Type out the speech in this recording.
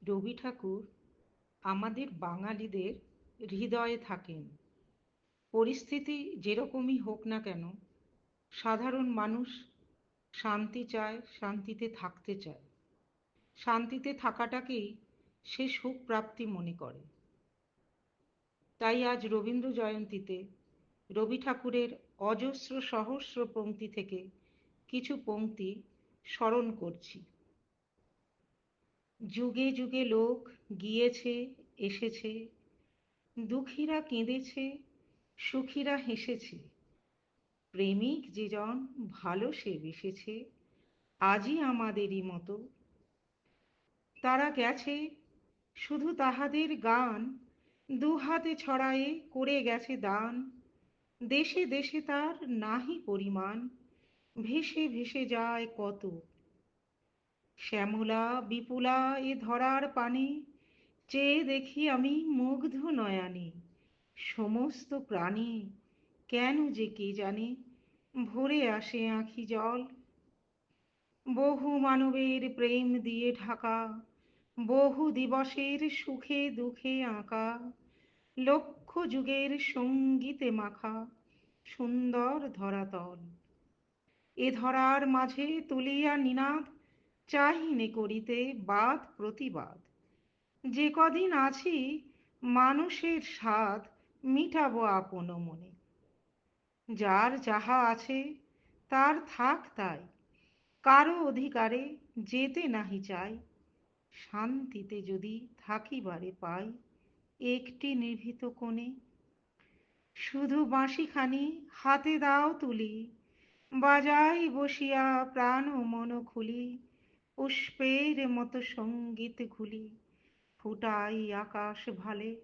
রবি ঠাকুর আমাদের বাঙালিদের হৃদয়ে থাকেন। পরিস্থিতি যেরকমই হোক না কেন, সাধারণ মানুষ শান্তি চায়, শান্তিতে থাকতে চায়। শান্তিতে থাকাটাকেই সে সুখ প্রাপ্তি মনে করে। তাই আজ রবীন্দ্র জয়ন্তীতে রবি ঠাকুরের অজস্র সহস্র পংক্তি থেকে কিছু পংক্তি স্মরণ করছি। যুগে যুগে লোক গিয়েছে, এসেছে, দুঃখীরা কেঁদেছে, সুখীরা হেসেছে, প্রেমিক যে জন ভালো সে বেসেছে, আজই আমাদেরই মতো। তারা গেছে, শুধু তাহাদের গান দুহাতে ছড়ায়ে করে গেছে দান। দেশে দেশে তার নাহি পরিমাণ, ভেসে ভেসে যায় কত। শ্যামলা বিপুলা এ ধরার পানে, চেয়ে দেখি আমি মুগ্ধ নয়নে। সমস্ত প্রাণী কেন যে কে জানে ভরে আসে আঁখি জল। বহু মানবের প্রেম দিয়ে ঢাকা, বহু দিবসের সুখে দুঃখে আঁকা, লক্ষ যুগের সঙ্গীতে মাখা সুন্দর ধরাতল। এ ধরার মাঝে তুলিয়া নিনাদ চাহিনে করিতে বাদ প্রতিবাদ। যে কদিন আছি মানুষের স্বাদ মিটাবো আপন মনে। যার যাহা আছে তার থাক তাই, কারো অধিকারে যেতে নাহি চাই। শান্তিতে যদি থাকিবারে পাই একটি নিভৃত কোণে। শুধু বাঁশিখানি হাতে দাও তুলি, বাজাই বসিয়া প্রাণ ও মন খুলি। পুষ্পের মতো সঙ্গীত ঘুলি, ফুটাই আকাশ ভালে।